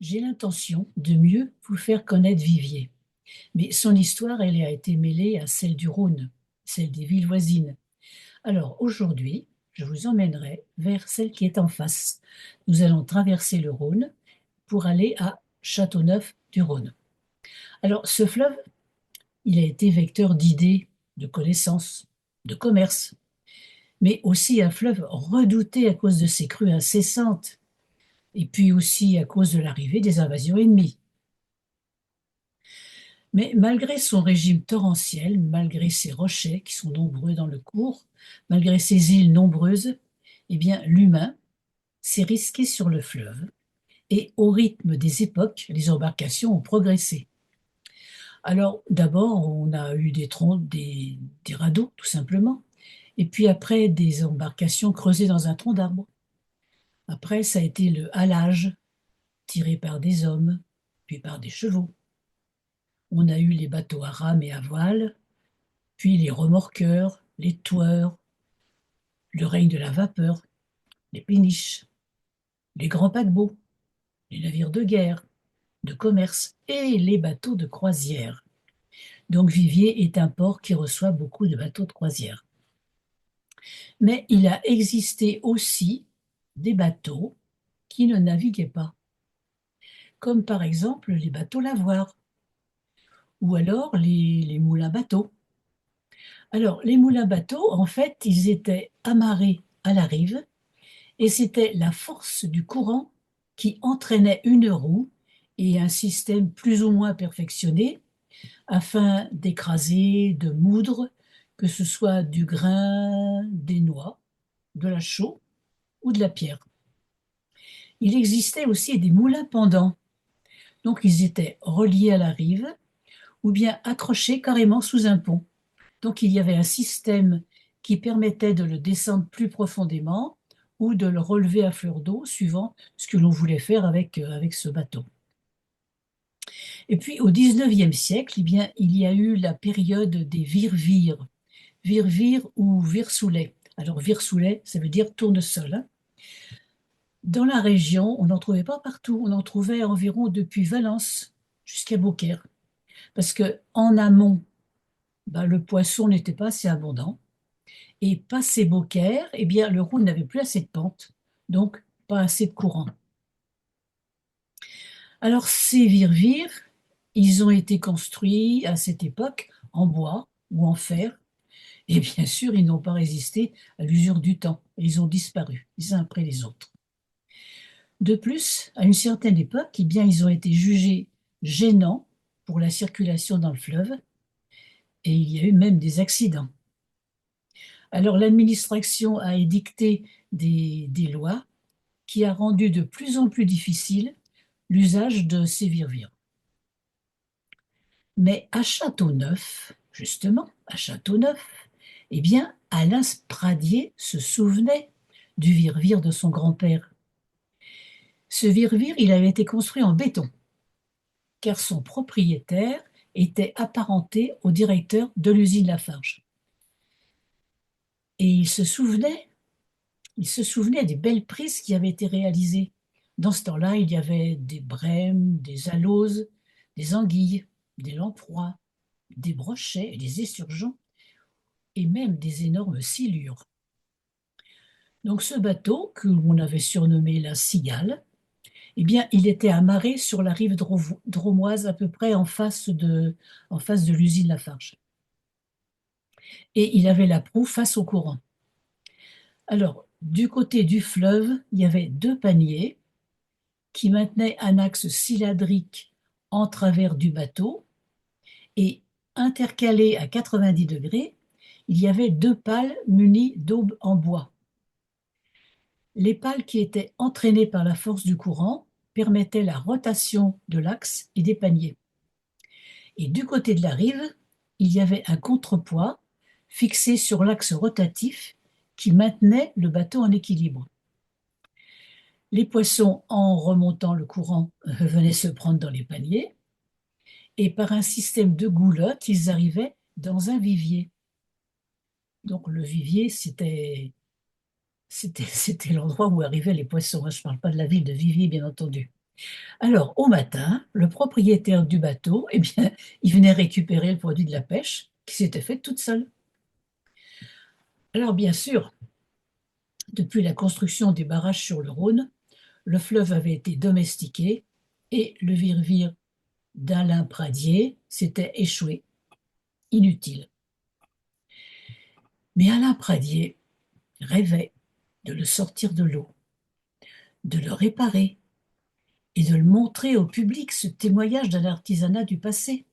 J'ai l'intention de mieux vous faire connaître Vivier, mais son histoire, elle a été mêlée à celle du Rhône, celle des villes voisines. Alors aujourd'hui, je vous emmènerai vers celle qui est en face. Nous allons traverser le Rhône pour aller à Châteauneuf-du-Rhône. Alors ce fleuve, il a été vecteur d'idées, de connaissances, de commerce, mais aussi un fleuve redouté à cause de ses crues incessantes, et puis aussi à cause de l'arrivée des invasions ennemies. Mais malgré son régime torrentiel, malgré ses rochers qui sont nombreux dans le cours, malgré ses îles nombreuses, eh bien, l'humain s'est risqué sur le fleuve et au rythme des époques, les embarcations ont progressé. Alors, d'abord, on a eu des radeaux, tout simplement, et puis après, des embarcations creusées dans un tronc d'arbre. Après, ça a été le halage, tiré par des hommes, puis par des chevaux. On a eu les bateaux à rames et à voiles, puis les remorqueurs, les toueurs, le règne de la vapeur, les péniches, les grands paquebots, les navires de guerre, de commerce et les bateaux de croisière. Donc Viviers est un port qui reçoit beaucoup de bateaux de croisière. Mais il a existé aussi des bateaux qui ne naviguaient pas, comme par exemple les bateaux lavoirs ou alors les moulins bateaux. Alors les moulins bateaux, en fait, ils étaient amarrés à la rive et c'était la force du courant qui entraînait une roue et un système plus ou moins perfectionné afin d'écraser, de moudre, que ce soit du grain, des noix, de la chaux ou de la pierre. Il existait aussi des moulins pendants, donc ils étaient reliés à la rive ou bien accrochés carrément sous un pont. Donc il y avait un système qui permettait de le descendre plus profondément ou de le relever à fleur d'eau, suivant ce que l'on voulait faire avec ce bateau. Et puis au 19e siècle, eh bien, il y a eu la période des virvires, virvire ou virsoulet. Alors virsoulet, ça veut dire tournesol, hein. Dans la région, on n'en trouvait pas partout, on en trouvait environ depuis Valence jusqu'à Beaucaire. Parce que en amont, ben, le poisson n'était pas assez abondant. Et passé Beaucaire, eh bien, le Rhône n'avait plus assez de pente, donc pas assez de courant. Alors ces virvires, ils ont été construits à cette époque en bois ou en fer, et bien sûr, ils n'ont pas résisté à l'usure du temps. Ils ont disparu, les uns après les autres. De plus, à une certaine époque, eh bien, ils ont été jugés gênants pour la circulation dans le fleuve, et il y a eu même des accidents. Alors l'administration a édicté des lois qui a rendu de plus en plus difficile l'usage de ces virvires. Mais à Châteauneuf, justement, à Châteauneuf, eh bien, Alain Spradier se souvenait du virvire de son grand-père. Ce virvire, il avait été construit en béton, car son propriétaire était apparenté au directeur de l'usine Lafarge. Et il se souvenait des belles prises qui avaient été réalisées. Dans ce temps-là, il y avait des brèmes, des aloses, des anguilles, des lamproies, des brochets, des esturgeons et même des énormes silures. Donc ce bateau, que l'on avait surnommé la Cigale, eh bien, il était amarré sur la rive dromoise, à peu près en face de l'usine Lafarge. Et il avait la proue face au courant. Alors, du côté du fleuve, il y avait deux paniers qui maintenaient un axe cylindrique en travers du bateau et intercalés à 90 degrés, il y avait deux pales munies d'aubes en bois. Les pales qui étaient entraînées par la force du courant permettaient la rotation de l'axe et des paniers. Et du côté de la rive, il y avait un contrepoids fixé sur l'axe rotatif qui maintenait le bateau en équilibre. Les poissons, en remontant le courant, venaient se prendre dans les paniers et par un système de goulottes, ils arrivaient dans un vivier. Donc le vivier, c'était l'endroit où arrivaient les poissons. Je ne parle pas de la ville de Vivier, bien entendu. Alors, au matin, le propriétaire du bateau, eh bien, il venait récupérer le produit de la pêche qui s'était fait toute seule. Alors, bien sûr, depuis la construction des barrages sur le Rhône, le fleuve avait été domestiqué et le virvire d'Alain Pradier s'était échoué, inutile. Mais Alain Pradier rêvait de le sortir de l'eau, de le réparer et de le montrer au public, ce témoignage d'un artisanat du passé.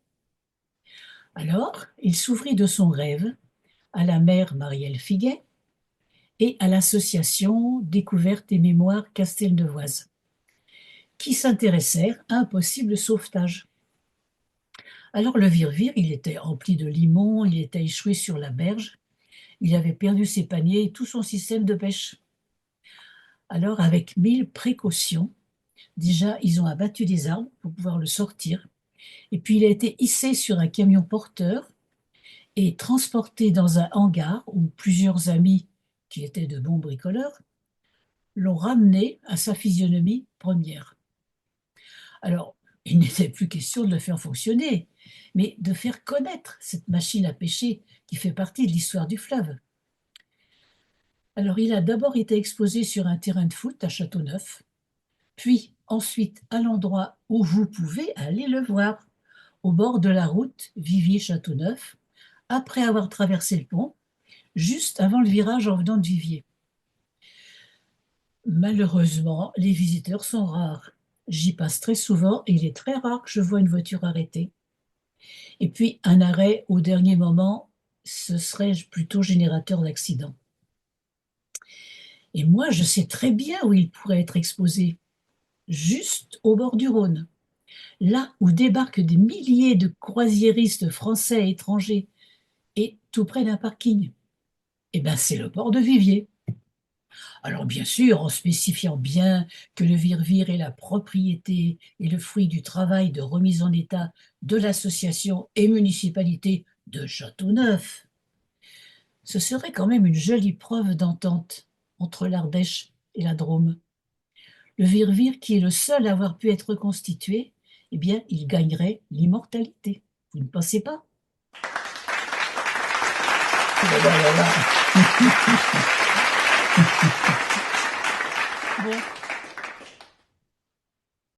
Alors, il s'ouvrit de son rêve à la mère Marielle Figuet et à l'association Découverte et Mémoire Castelnevoise, qui s'intéressèrent à un possible sauvetage. Alors le virvire, il était rempli de limon, il était échoué sur la berge, il avait perdu ses paniers et tout son système de pêche. Alors avec 1000 précautions, déjà ils ont abattu des arbres pour pouvoir le sortir, et puis il a été hissé sur un camion porteur et transporté dans un hangar où plusieurs amis, qui étaient de bons bricoleurs, l'ont ramené à sa physionomie première. Alors, il n'était plus question de le faire fonctionner, mais de faire connaître cette machine à pêcher qui fait partie de l'histoire du fleuve. Alors, il a d'abord été exposé sur un terrain de foot à Châteauneuf, puis ensuite à l'endroit où vous pouvez aller le voir, au bord de la route Viviers-Châteauneuf, après avoir traversé le pont, juste avant le virage en venant de Viviers. Malheureusement, les visiteurs sont rares. J'y passe très souvent et il est très rare que je vois une voiture arrêtée. Et puis, un arrêt au dernier moment, ce serait plutôt générateur d'accidents. Et moi, je sais très bien où il pourrait être exposé, juste au bord du Rhône, là où débarquent des milliers de croisiéristes français et étrangers, et tout près d'un parking. Eh bien, c'est le port de Viviers. Alors bien sûr, en spécifiant bien que le virvire est la propriété et le fruit du travail de remise en état de l'association et municipalité de Châteauneuf. Ce serait quand même une jolie preuve d'entente entre l'Ardèche et la Drôme. Le virvire, qui est le seul à avoir pu être reconstitué, eh bien, il gagnerait l'immortalité. Vous ne pensez pas? Voilà, voilà. Bon.